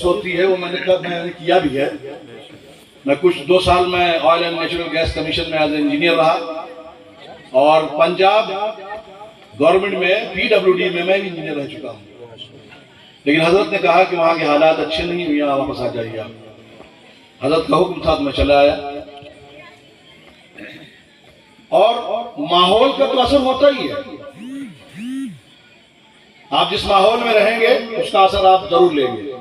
होती है वो मैंने किया भी है। मैं कुछ 2 साल में oil and natural gas commission में एज इंजीनियर रहा और पंजाब गवर्नमेंट में PWD में मैं भी इंजीनियर रह चुका हूँ। लेकिन हजरत ने कहा कि वहाँ के हालात अच्छे नहीं हुए, यहाँ वापस आ जाइए आप। हजरत का हुक्म था तो मैं चला आया। और माहौल का तो असर होता ही है। आप जिस माहौल में रहेंगे उसका असर आप जरूर लेंगे।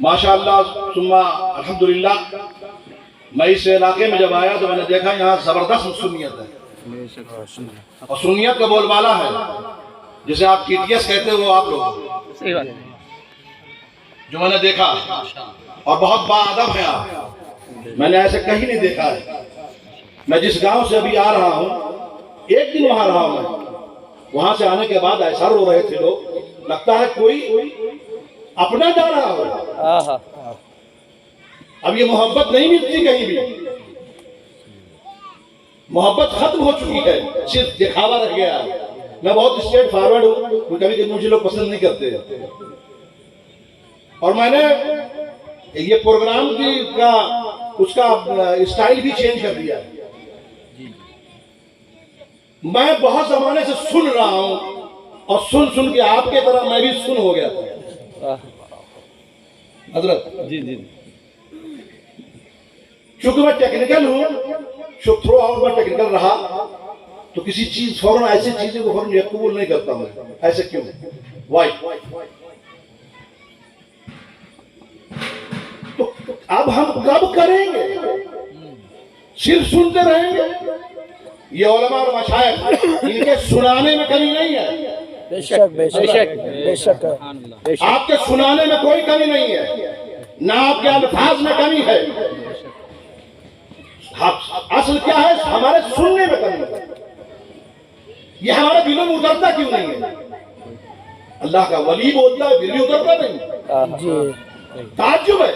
माशाअल्लाह सुम्मा अल्हम्दुलिल्लाह, मैं इस इलाके में जब आया तो मैंने देखा यहाँ जबरदस्त सुन्नियत है और सुन्नियत का बोलबाला है। जिसे आप TTS कहते हो आप लोग, सही बात जो मैंने देखा, और बहुत बाअदब है आप, मैंने ऐसे कहीं नहीं देखा है। मैं जिस गांव से अभी आ रहा हूँ, एक दिन वहां रहा हूं मैं, वहां से आने के बाद ऐसा रो रहे थे लोग, लगता है कोई अपना जा रहा हो। अब ये मोहब्बत नहीं मिलती कहीं भी, मोहब्बत खत्म हो चुकी है, सिर्फ दिखावा रह गया है। मैं बहुत स्ट्रेट फॉरवर्ड हूँ, कभी कभी मुझे लोग पसंद नहीं करते। और मैंने ये प्रोग्राम की का उसका स्टाइल भी चेंज कर दिया। मैं बहुत जमाने से सुन रहा हूँ और सुन सुन के आपके तरह मैं भी सुन हो गया था हजरत जी जी। क्योंकि मैं टेक्निकल हूँ, थ्रू आउट मैं टेक्निकल रहा, तो किसी चीज फौरन ऐसी चीजें को फौरन कबूल नहीं करता मैं। ऐसे क्यों? वाई? तो अब हम कब करेंगे? सिर्फ सुनते रहेंगे? ये उलमा और मशाइख, इनके सुनाने में कमी नहीं है। बेशक बेशक बेशक आपके सुनाने में कोई कमी नहीं है, ना आपके अल्फाज में कमी है। असल क्या है? हमारे सुनने में कमी है। ये हमारे दिलों में उतरता क्यों नहीं है? अल्लाह का वली बोलता है दिल में उतरता नहीं जी। ताज्जुब है।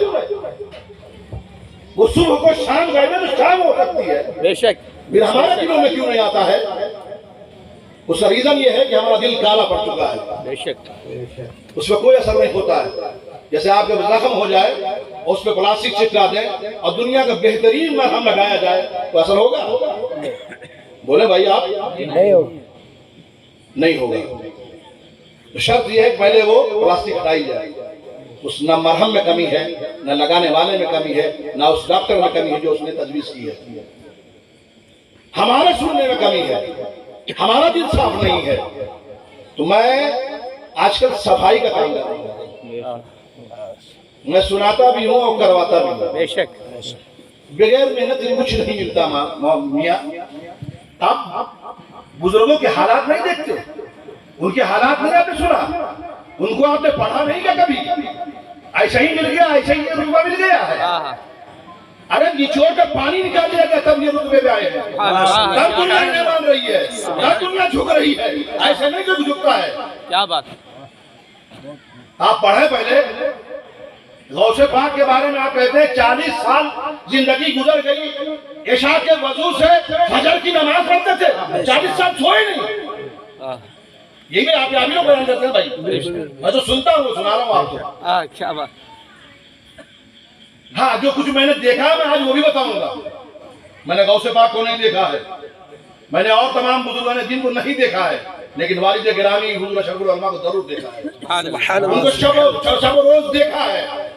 वो सुबह को शाम गए तो शाम हो सकती है, बेशक फिर हमारे दिलों में क्यों नहीं आता है? उसका रीजन ये है कि हमारा दिल काला पड़ चुका है, बेशक उसमें कोई असर नहीं होता है। जैसे आपके जख्म हो जाए और उस पर प्लास्टिक चिपका दें और दुनिया का बेहतरीन मरहम लगाया जाए तो असर होगा? बोले भाई आप? नहीं होगा। तो शर्त यह है कि पहले वो प्लास्टिक हटाई जाए। उस न मरहम में कमी है, न लगाने वाले में कमी है, न उस डॉक्टर में कमी है जो उसने तजवीज की है। हमारे सुनने में कमी है, हमारा दिल साफ नहीं है। तो मैं आजकल सफाई का काम कर रहा हूँ। मैं सुनाता भी हूँ और करवाता भी हूँ। बेशक बगैर मेहनत से कुछ नहीं मिलता मियाँ। आप बुजुर्गों के हालात नहीं देखते? उनके हालात नहीं आपने सुना? उनको आपने पढ़ा नहीं क्या कभी? ऐसा ही मिल गया, ऐसा ही रुतबा मिल गया है। अरे निचोड़ का पानी निकाल दिया गया तब ये रुतबे पे आए हैं। तब दुनिया नहीं मान रही है, तब दुनिया झुक रही है। ऐसा नहीं कि झुकता है। क्या बात? आप पढ़े पहले गौसे पाक के बारे में। आप कहते हैं 40 साल जिंदगी गुजर गई, इशा के वजू से फजर की नमाज पढ़ते थे, 40 साल सोए नहीं। ये भी आप लोग बयान करते हैं भाई, मैं तो सुनता हूँ, सुना रहा हूँ आपको। क्या बात? हाँ, जो कुछ मैंने देखा मैं आज वो भी बताऊंगा। मैंने गौसे पाक को नहीं देखा है, मैंने और तमाम बुजुर्गों ने जिनको नहीं देखा है, लेकिन वालिद गिरामी हुजूर अशरफुल उलमा को जरूर देखा है। उनको शब रोज देखा है।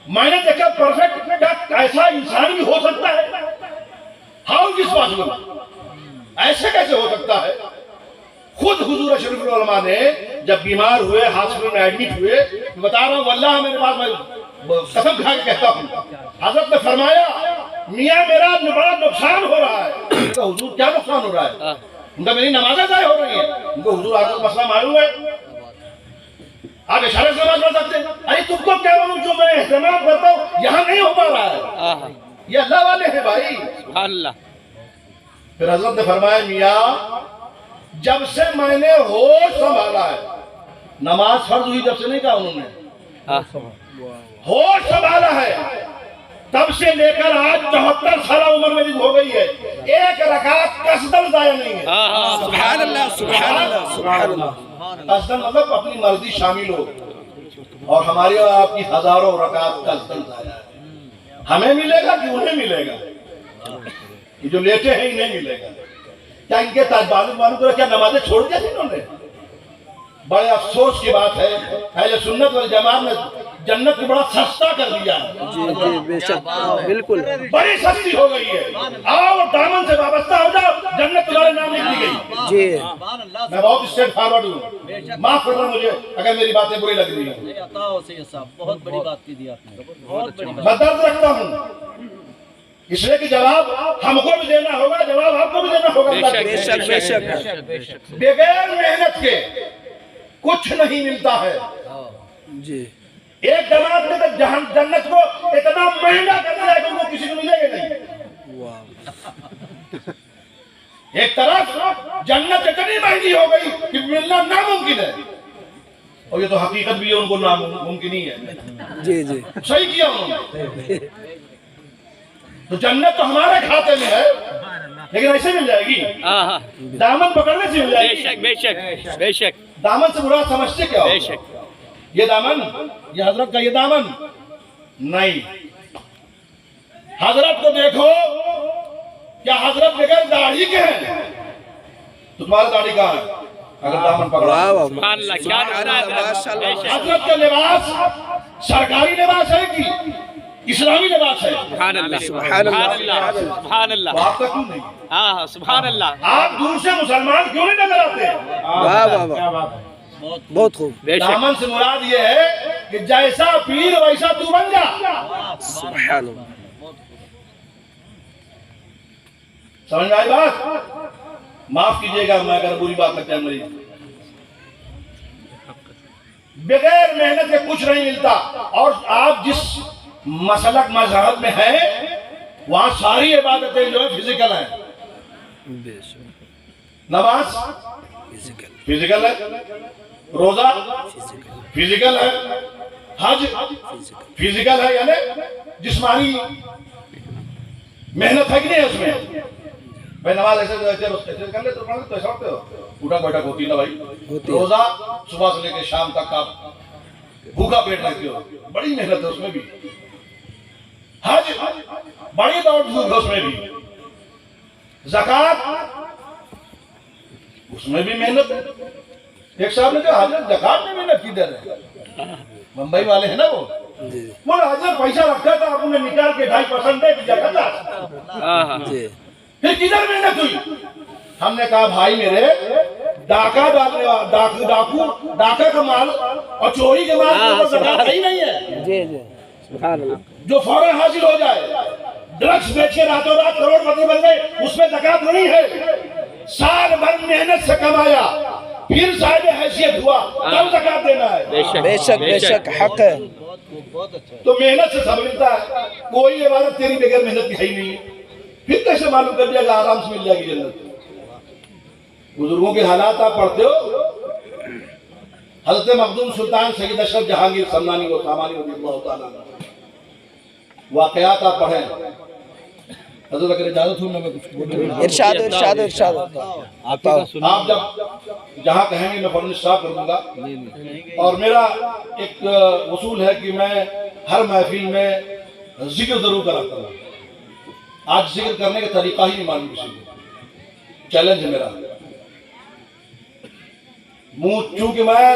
मैंने देखा परफेक्ट ऐसा इंसान भी हो सकता है? How this possible? ऐसे कैसे हो सकता है? खुद हुजूर अशरफुल उलमा ने जब बीमार हुए, हॉस्पिटल में एडमिट हुए, बता रहा हूँ वल्लाह मेरे पास, मैं कसम खा के कहता हूँ, हजरत ने फरमाया मियाँ मेरा बड़ा नुकसान हो रहा है। तो हुजूर क्या नुकसान हो रहा है? उनका मेरी नमाज़ें ज़ाय हो रही है। उनको हुजूर आपको मसला मालूम है? आप इशारे से नमाज पढ़ सकते हैं? अरे तुमको क्या मालूम जो मैं एहतमाम करता हूँ यहाँ नहीं हो पा रहा है? ये अल्लाह वाले हैं भाई। अल्लाह। फिर हजरत ने फरमाया मियाँ जब से मैंने होश संभाला है, नमाज फर्ज हुई जब से नहीं कहा उन्होंने, होश संभाला है तब से लेकर आज 74 साल उम्र मेरी हो गई है, एक रकात कसदन जाया नहीं है। सुभान अल्लाह सुभान अल्लाह सुभान अल्लाह। कसदन मतलब अपनी मर्जी शामिल हो। और हमारी और आपकी हजारों रकात का ज़ाया है। हमें मिलेगा कि उन्हें मिलेगा? ये जो लेटे हैं इन्हें मिलेगा। क्या इनके ताजबाजू क्या नमाजें छोड़ दिया थी इन्होंने? बड़े अफसोस की बात है, अहले सुन्नत वल जमात ने जन्नत को बड़ा सस्ता कर दिया है। जी जी बेशक बिल्कुल बड़ी सस्ती हो गई है। आओ दामन से वाबस्ता हो जाओ, जन्नत तुम्हारे नाम लिख दी गई। जी मैं बहुत स्ट्रेट फॉरवर्ड हूँ, माफ करना मुझे अगर मेरी बातें बुरी लग रही है। बहुत बड़ी बात की दी आपने, बहुत बड़ी मैं दर्द रखता हूँ इसलिए कि जवाब हमको भी देना होगा, जवाब आपको भी देना होगा। बेशक बेशक बगैर मेहनत के कुछ नहीं मिलता है। जी एक जमात ने तो जन्नत को इतना महंगा कर दिया है कि उनको किसी को मिलेगा नहीं। वाह एक तरफ जन्नत इतनी महंगी हो गई कि मिलना नामुमकिन है, और ये तो हकीकत भी है, उनको नामुमकिन ही है। जी जी सही किया उन्होंने। तो जन्नत तो हमारे खाते में है, लेकिन ऐसे मिल जाएगी? दामन पकड़ने से मिल जाएगी? बेशक बेशक बेशक। दामन से बुरा समझते क्या हो? बेशक ये दामन, ये हजरत का ये दामन नहीं। हजरत को देखो, क्या हजरत बगैर दाढ़ी के हैं? तुम्हारी दाढ़ी कहाँ है अगर दामन पकड़ा? वाह वाह सुभान अल्लाह, क्या माशाल्लाह हजरत का लिबास सरकारी लिबास है कि इस्लामी लिबास है? सुभान अल्लाह सुभान अल्लाह सुभान अल्लाह। तो आपका क्यों नहीं? हाँ सुभान अल्लाह। आप दूर से मुसलमान क्यों नहीं नजर आते? वाह वाह वाह बहुत खूब बेशक दामन से मुराद ये है कि जैसा पीर वैसा तू बन जा। सुभान अल्लाह समझ में आई बात? माफ कीजिएगा मैं अगर बुरी बात लगता है मेरी। बगैर मेहनत के कुछ नहीं मिलता। और आप जिस मसलक मजहब में हैं वहां सारी इबादतें जो है फिजिकल है। बेशक नमाज फिजिकल है, रोजा फिजिकल है, हज फिजिकल है, यानी जिस्मानी मेहनत है कि नहीं उसमें? भाई नमाज ऐसे कर ले तो ऐसा होते हो, उठक बैठक होती है ना भाई। रोजा सुबह से लेकर शाम तक आप भूखा पेट रखते हो, बड़ी मेहनत है उसमें भी। हज बड़ी दौड़ धूप है उसमें भी। ज़कात उसमें भी मेहनत है। एक साहब ने कहा हजरत ज़कात में मेहनत किधर है? मुंबई वाले हैं ना वो, बोले हजरत पैसा रखा था आपने निकाल के 2.5% दे दिया था, जी फिर किधर मेहनत हुई? हमने कहा भाई मेरे, डाका डालने वाला डाका का माल और चोरी के माल के ऊपर ज़कात ही नहीं है। जी जी सुभान अल्लाह जो फौरन हासिल हो जाए, ड्रग्स बेच के रातों रात करोड़पति बन गए, उसमें ज़कात नहीं है। साल भर मेहनत से कमाया, फिर साहिब हैसियत हुआ, तब ज़कात देना है। बेशक बेशक हक है। तो मेहनत से सब मिलता है। कोई इबादत तेरी बगैर मेहनत की है ही नहीं, फिर कैसे मालूम कर दिया कि आराम से मिल जाएगी जन्नत? बुजुर्गों के हालात आप पढ़ते हो। हज़रत मखदूम सुल्तान सैयद अशरफ जहांगीर सम्मानी व सामानी रज़ियल्लाहु ताला वाक़यात आप पढ़ें। हज़रत अगर इजाज़त हो मैं कुछ बोलूं? इरशाद इरशाद इरशाद आप जब जहाँ कहेंगे मैं फौरन स्टार्ट कर दूंगा। और मेरा एक उसूल है कि मैं हर महफिल में जिक्र जरूर कराता हूँ। आज जिक्र करने का तरीका ही नहीं मालूम किसी को। चैलेंज है मेरा। चूंकि मैं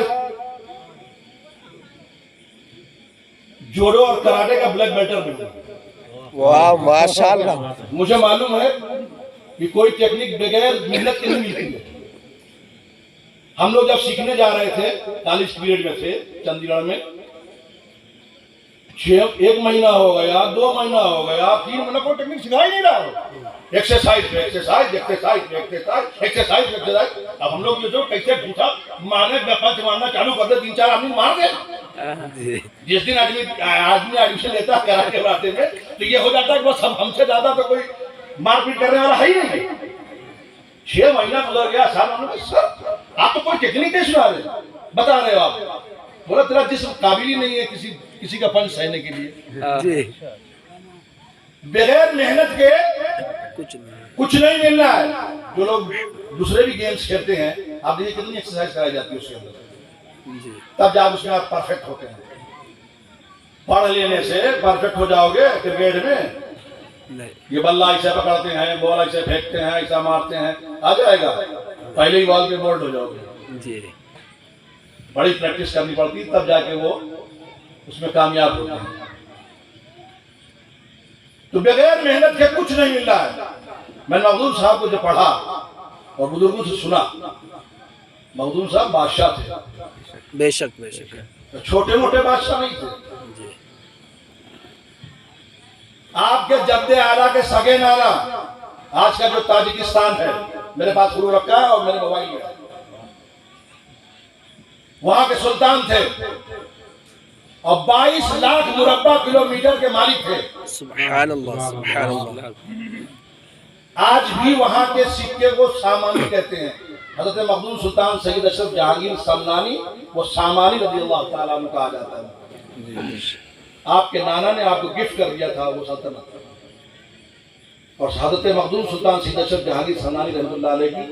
जोड़ो और कराटे का ब्लैक बेल्ट भी हूं। वाह माशाल्लाह मुझे मालूम है कि कोई टेक्निक बगैर मेहनत के नहीं मिलती है। हम लोग जब सीखने जा रहे थे कॉलेज पीरियड में थे चंडीगढ़ में, 1 महीना हो गया, 2 महीना हो गया, 3 महीना कोई टेक्निक सिखा ही नहीं रहा। एक्सरसाइज पे एक्सरसाइज, एक्सरसाइज पे एक्सरसाइज, एक्सरसाइज पे एक्सरसाइज। अब हम लोग ये जो कैसे झूठा मारने पंच मारना चालू कर दे, 3-4 आदमी मार दे। जिस दिन आदमी एडमिशन लेता है कराटे वाटे में, तो ये हो जाता है कि बस हमसे ज्यादा तो कोई मारपीट करने वाला है ही नहीं। 6 महीना गुजर गया, 7 महीना। सर आप तो कोई टेक्निक नहीं सुना रहे, बता रहे हो आप। बोला तेरा जिस्म काबिल ही नहीं है किसी का पंच सहने के लिए। जी बगैर मेहनत के कुछ नहीं मिलना है। जो लोग दूसरे भी गेम्स खेलते हैं, आप देखिए कितनी एक्सरसाइज कराई जाती है उसके अंदर। तब जाकर उसमें आप परफेक्ट होते हैं। पढ़ लेने से परफेक्ट हो जाओगे क्रिकेट में? ये बल्ला ऐसे पकड़ते हैं, बॉल ऐसे फेंकते हैं, ऐसा मारते हैं, आ जाएगा? पहले ही बॉल पे बोल्ड हो जाओगे जी। बड़ी प्रैक्टिस करनी पड़ती तब जाके वो उसमें कामयाब होते हैं। तो बगैर मेहनत के कुछ नहीं मिल रहा है। मैंने मखदूम साहब को जो पढ़ा और बुजुर्गों से सुना, मखदूम साहब बादशाह थे। बेशक बेशक, छोटे मोटे बादशाह नहीं थे। आपके जद्दे आला के सगे नाना, आज का जो ताजिकिस्तान है, मेरे पास शुरू रखा है और मेरे मोबाइल में, वहां के सुल्तान थे और 22 लाख मुरब्बा किलोमीटर के मालिक थे। सुभान अल्लाह, सुभान अल्लाह। आज भी वहां के सिक्के को सामानी कहते हैं। हजरत मखदूम सुल्तान सैयद अशरफ जहांगीर समनानी, वो सामानी रज़ियल्लाहु ताला अन्हु कहा जाता है। आपके नाना ने आपको गिफ्ट कर दिया था वो सल्तनत, और हजरत मखदूम सुल्तान सैयद अशरफ जहांगीर समनानी रहमतुल्लाह अलैह की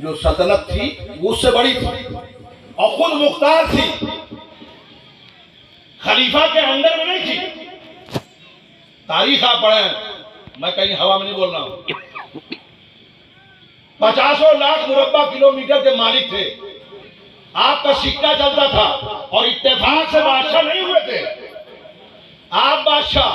जो सल्तनत थी वो उससे बड़ी थी और खुद मुख्तार थी, खलीफा के अंदर में नहीं थी। तारीख आप पढ़ें, मैं कहीं हवा में नहीं बोल रहा हूं। 50 लाख मुरब्बा किलोमीटर के मालिक थे। आपका सिक्का चलता था और इत्तेफाक से बादशाह नहीं हुए थे। आप बादशाह,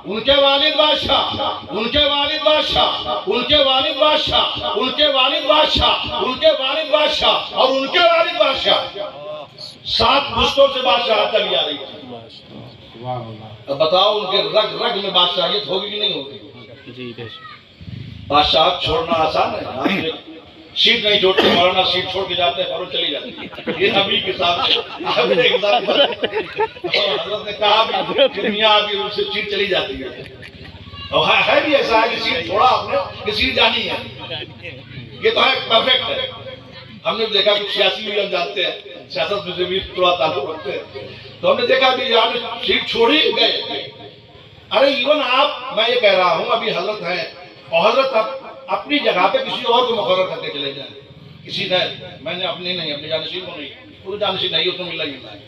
उनके वालिद बादशाह, उनके वालिद बादशाह, उनके वालिद बादशाह, उनके वालिद बादशाह, उनके वालिद बादशाह और उनके वालिद बादशाह, 7 पुश्तों से बादशाह चली आ रही थी। अब बताओ उनके रग रग में बादशाहियत होगी कि नहीं होगी? बादशाह छोड़ना आसान है। सीट नहीं छोड़ते, मौलाना सीट छोड़ के जाते हैं और चली जाती है। ये नबी के साथ हजरत ने कहा भी दुनिया अभी उससे सीट चली जाती है। और है भी ऐसा है कि सीट छोड़ा आपने कि सीट जानी है। ये तो है परफेक्ट है। हमने देखा कि सियासी भी हम जानते हैं, सियासत में से भी थोड़ा ताल्लुक रखते हैं, तो हमने देखा कि यहाँ सीट छोड़ी गए। अरे इवन आप, मैं ये कह रहा हूँ अभी हजरत है और हजरत अपनी जगह पे किसी और को मुकर्रर करके चले जाए। किसी ने, मैंने अपनी नहीं, अपनी जानशीन को नहीं, पूरी जानशीन नहीं, उसको मिला ही मिला है।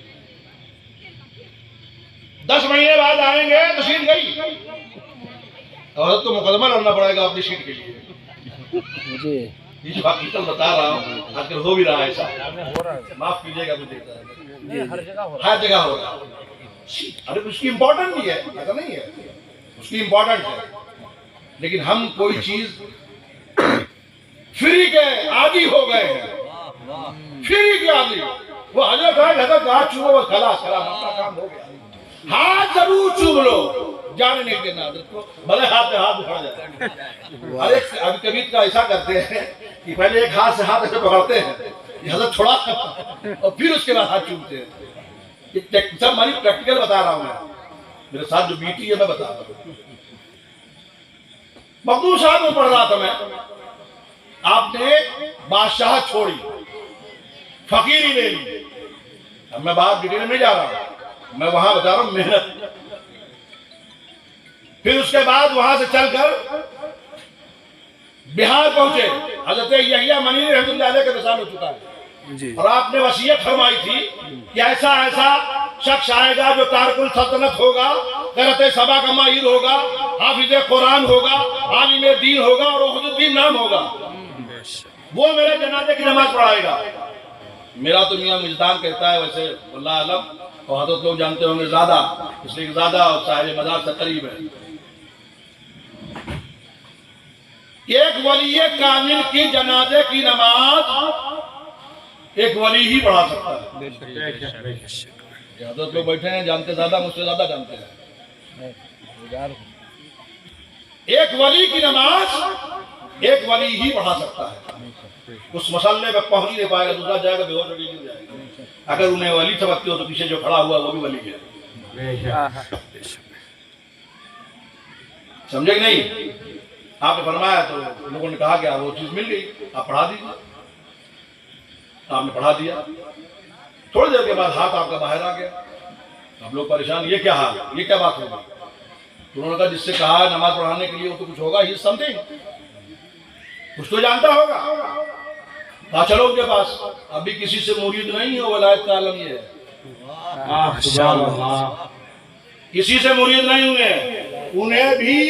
10 महीने बाद आएंगे तो सीट गई, हजरत को मुकदमा लड़ना पड़ेगा अपनी सीट के लिए। ये जो हकीकत बता रहा हूँ, आजकल हो भी रहा है ऐसा, माफ कीजिएगा मुझे, हर जगह हो रहा है। अरे उसकी इम्पोर्टेंट भी है, ऐसा नहीं है, उसकी इम्पोर्टेंट है, लेकिन हम कोई चीज फ्री के आदी हो गए हैं। फ्री के आदी, वो हजरत हाथ चूमो बस खलास, अपना काम हो गया। हाथ जरूर चूम लो, जाने नहीं देना हजरत को, भले हाथ में हाथ उखड़ जाए। अरे अभी कभी तो ऐसा करते हैं कि पहले एक हाथ से हाथ ऐसे पकड़ते हैं, हजरत छोड़ा और फिर उसके बाद हाथ चूमते हैं। सब हमारी प्रैक्टिकल बता रहा हूँ मैं, मेरे साथ जो बीती है मैं बता रहा हूँ। मखदूम साहब में पढ़ रहा था मैं, आपने बादशाह छोड़ी, फकीरी ले ली। अब मैं बात डिटेल में नहीं जा रहा, मैं वहां बता रहा हूं मेहनत। फिर उसके बाद वहां से चलकर बिहार पहुंचे। हजरत यहिया मनीन रहमतुल्लाह अलैह का विसाल हो चुका है जी। और आपने वसीयत फरमाई थी कि ऐसा ऐसा शख्स आएगा जो तारकुल सल्तनत होगा, करते सभा का माहिर होगा, हाफिज कुरान होगा, आलिम दीन होगा और उहदुद्दीन नाम होगा, वो मेरे जनाजे की नमाज पढ़ाएगा। मेरा तो मियां मुजदान कहता है, वैसे अल्लाह आलम, और हजरत लोग जानते होंगे ज्यादा, इसलिए ज्यादा और साहिब मदार से करीब है। एक वली कामिल की जनाजे की नमाज एक वली ही पढ़ा सकता है। हजरत लोग बैठे हैं, जानते ज्यादा, मुझसे ज्यादा जानते हैं। एक वली की नमाज एक वली ही पढ़ा सकता है। उस मसल्ले पे पहुंच नहीं पाएगा, दूसरा जाएगा बेहोश हो जाएगा। अगर उन्हें वली समझते हो तो पीछे जो खड़ा हुआ वो भी वली है। समझे कि नहीं? आपने फरमाया तो लोगों ने कहा कि वो चीज मिल गई, आप पढ़ा दीजिए। आपने पढ़ा दिया, थोड़ी देर के बाद हाथ आपका बाहर आ गया। आप लोग परेशान, ये क्या हाल, ये क्या बात होगी? तो उन्होंने कहा जिससे कहा नमाज पढ़ाने के लिए वो तो कुछ होगा, ही समथिंग, कुछ तो जानता होगा। कहा चलो उनके पास, अभी किसी से मुरीद नहीं है, वलायत का आलम ये है। किसी से मुरीद नहीं हुए, उन्हें भी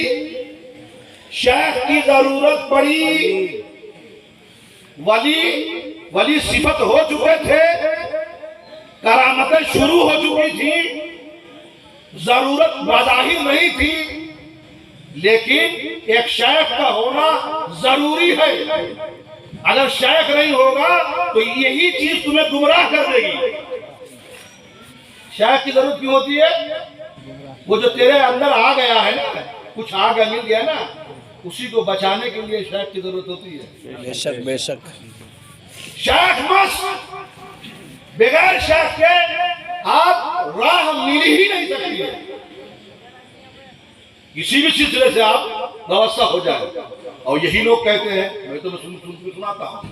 शेख की जरूरत पड़ी। वली सिफत हो चुके थे, करामतें शुरू हो चुकी थी, जरूरत बज़ाहिर नहीं थी, लेकिन एक शेख का होना जरूरी है। अगर शेख नहीं होगा तो यही चीज तुम्हें गुमराह कर देगी। शेख की जरूरत क्यों होती है? वो जो तेरे अंदर आ गया है ना, कुछ आ गया, मिल गया ना, उसी को बचाने के लिए शेख की जरूरत होती है। बेशक बेशक। शेख बस, बगैर शेख के आप राह मिल ही नहीं सकती है। किसी भी सिलसिले से आप व्यवस्था हो जाए। और यही लोग कहते हैं, मैं तो सुनाता हूं,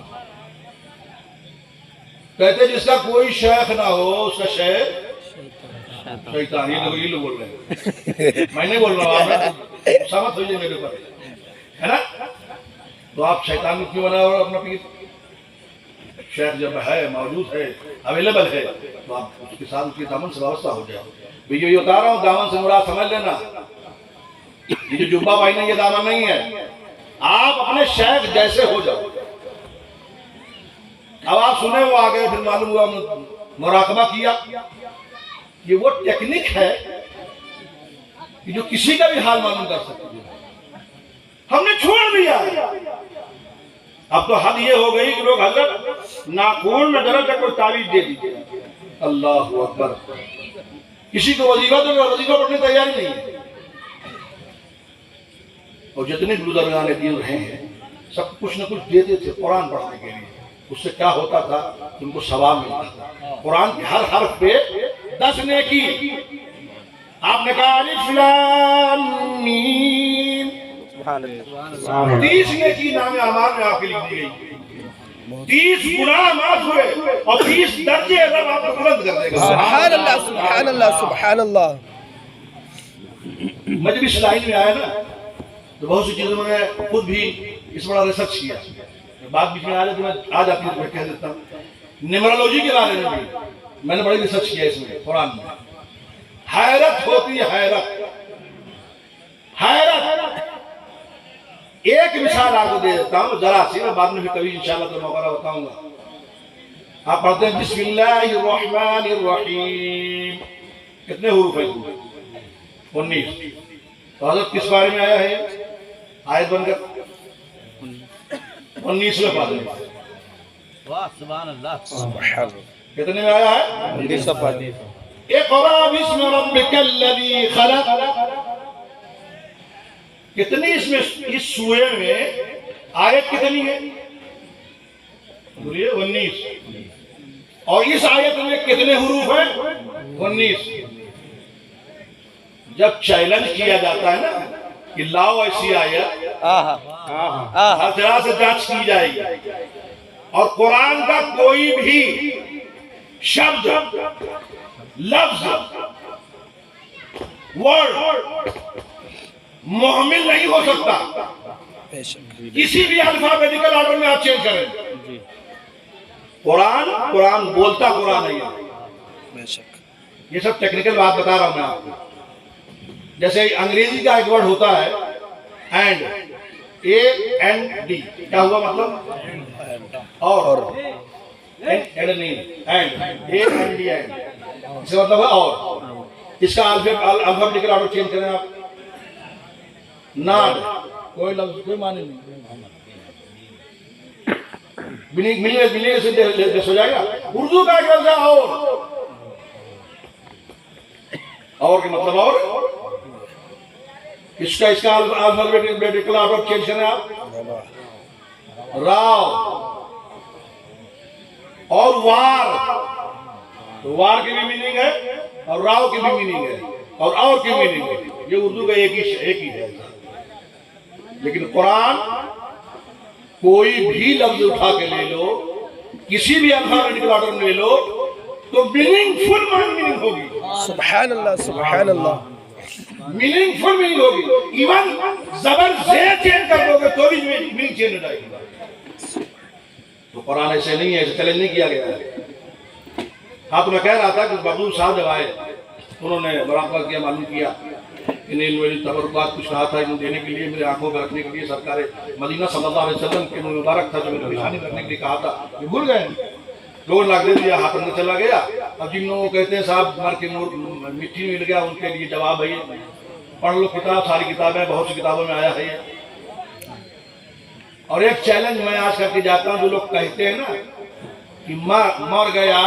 कहते हैं जिसका कोई शेख ना हो उसका शेख शैतान। ये लोग बोल रहे हैं, मैं नहीं बोल रहा हूं, सहमत हो जाए मेरे ऊपर, है ना? तो आप शैतान क्यों बना और अपना पीर? शेख जब है, मौजूद है, अवेलेबल है, तो आप उसके साथ उसके दामन से व्यवस्था हो जाए। ये बता रहा हूँ, दामन से मुराद समझ लेना, ये जो जुब्बा पहने ये दामन नहीं है। आप अपने शेख जैसे हो जाओ। अब आप सुने वो आ गए, फिर मालूम हुआ मुराकबा किया। ये वो टेक्निक है कि जो किसी का भी हाल मालूम कर सकती है। हमने छोड़ दिया। अब तो हद ये हो गई कि लोग हजरत नाखून में दर्द तक कोई तारीफ दे दीजिए। अल्लाह अकबर। किसी को वजीफा तो वजीफा पढ़ने तैयारी नहीं है। और जितने बुजुर्गान दीन रहे हैं सब कुछ न कुछ देते थे कुरान पढ़ने के लिए। उससे क्या होता था, उनको सवाब मिलता था। कुरान के हर हर्फ पे 10 नेकी। आपने कहा अलिफ लाम मीम, 30 नेकी नाम अमाल में आपके लिख दी गई। 30 गुनाह माफ हुए और 30 दर्जे अल्लाह आपको बुलंद कर देगा। सुभान अल्लाह सुभान अल्लाह सुभान अल्लाह। मजलिस लाइन में आया ना, तो बहुत सी चीजों में खुद भी इस बड़ा रिसर्च किया। बात बीच में आ जाए तो मैं आ जाती हूँ, मैं कह देता हूँ। न्यूमरोलॉजी के बारे में भी मैंने बड़ी रिसर्च किया इसमें, कुरान में। हैरत होती है, हैरत हैरत। एक मिसाल आपको दे देता हूँ जरा सी, मैं बाद में भी कभी इंशाल्लाह तो मौका बताऊंगा। आप पढ़ते हैं बिस्मिल्लाहिर्रहमानिर्रहीम, कितने हुरूफ हैं? 19। तो हज़रत किस बारे में आया है? आयत बनकर 19वें पारे में। वाह सुभान अल्लाह। कितने में आया है? 19 पारे। इक़रा बिस्मि रब्बिकल्लज़ी खलक़। कितनी इसमें, इस सूरे में आयत कितनी है? बोलिए 19। और इस आयत में कितने हुरूफ हैं? 19। जब चैलेंज किया जाता है ना कि लाओ ऐसी आयत, हर तरह से जांच की जाएगी और कुरान का कोई भी शब्द, लफ्ज, वर्ड मुहम्मिल नहीं हो सकता। किसी भी अल्फाबेटिकल ऑर्डर में आप चेंज करें। कुरान बोलता कुरान नहीं है। ये सब टेक्निकल बात बता रहा हूं मैं आपको। जैसे अंग्रेजी का एक वर्ड होता है एंड, AND, क्या हुआ मतलब? और एंड नहीं, एंड, AND, इसका मतलब है और। इसका अल्फाबेटिकल ऑर्डर चेंज करें आप, नाड, कोई लफ्ज कोई माने नहीं, मिलने से देश हो जाएगा। उर्दू का एक लफ्ज है और के मतलब और। इसका अल्फाबेटिकल ऑर्डर चेंज करें आप, राव और वार। तो वार की भी मीनिंग है और राव की भी मीनिंग है और की मीनिंग है। ये उर्दू का एक ही है। लेकिन कुरान कोई भी लफ्ज उठा के ले लो, किसी भी अल्फाबेटिकल ऑर्डर में ले लो, तो मीनिंगफुल मीनिंग होगी। सुभान अल्लाह सुभान अल्लाह। मीनिंगफुल मीनिंग होगी। इवन जबर से चेंज कर दोगे तो भी मीनिंग चेंज हो जाएगी। तो कुरान ऐसे नहीं है, ऐसे चैलेंज नहीं किया गया है। हाँ, तो मैं कह रहा था कि बबलू साहब जब आए उन्होंने मुराकबा किया, मालूम किया, इन्हें मेरी तबरुकात कुछ कहा था इन्हें देने के लिए, मेरे आंखों पर रखने के लिए। सरकार मदीना सल्लल्लाहु अलैहि वसल्लम के मुबारक था जो मेरे निशानी रखने के लिए कहा था, ये भूल गए। 2 लाख दे दिया, हाथ अंदर चला गया। अब जिन लोगों को कहते हैं साहब मर के मिट्टी मिल गया, उनके लिए जवाब है ये, पढ़ लो किताब, सारी किताबें, बहुत सी किताबों में आया है ये। और एक चैलेंज मैं आज करके जाता हूँ, जो लोग कहते हैं ना कि मर गया,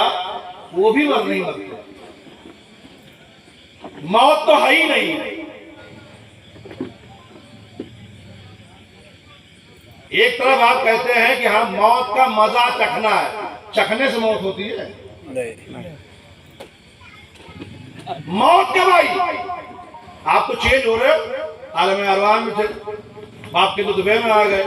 वो भी मर नहीं मरते, मौत तो है ही नहीं। एक तरफ आप कहते हैं कि हाँ मौत का मजा चखना है, चखने से मौत होती है नहीं, मौत कब आई? आप तो चेंज हो रहे हो, आलम अरवाह में थे, बाप के दुबे में आ गए,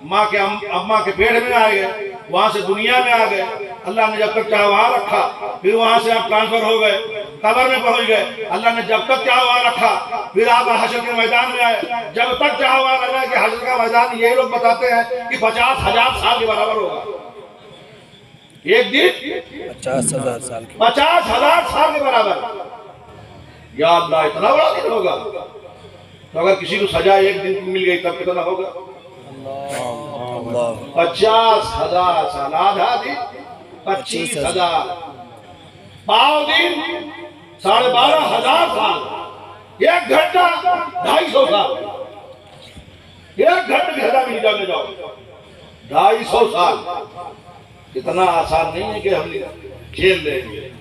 माँ के अम्मा के पेड़ में आ गए, वहां से दुनिया में आ गए। अल्लाह ने जब तक चाहा वहां रखा, फिर वहां से आप ट्रांसफर हो गए, कब्र में पहुंच गए। अल्लाह ने जब तक चाहा वहां रखा, फिर आप हश्र के मैदान में आए, जब तक चाहा वहां रखा कि हश्र का मैदान ये लोग बताते हैं कि 50,000 साल के बराबर होगा। एक दिन 50,000 साल की, 50,000 साल के बराबर। या अल्लाह, इतना बड़ा दिन होगा। तो अगर किसी को सजा एक दिन की मिल गई तब कितना होगा? 50,000 साल। आधा दिन 25,000, पाव दिन 12,500 साल, 1 घंटा 250 साल, 1 घंटे की सजा मिल जाने जाओ 250 साल। इतना आसान नहीं है कि हम खेल लेंगे।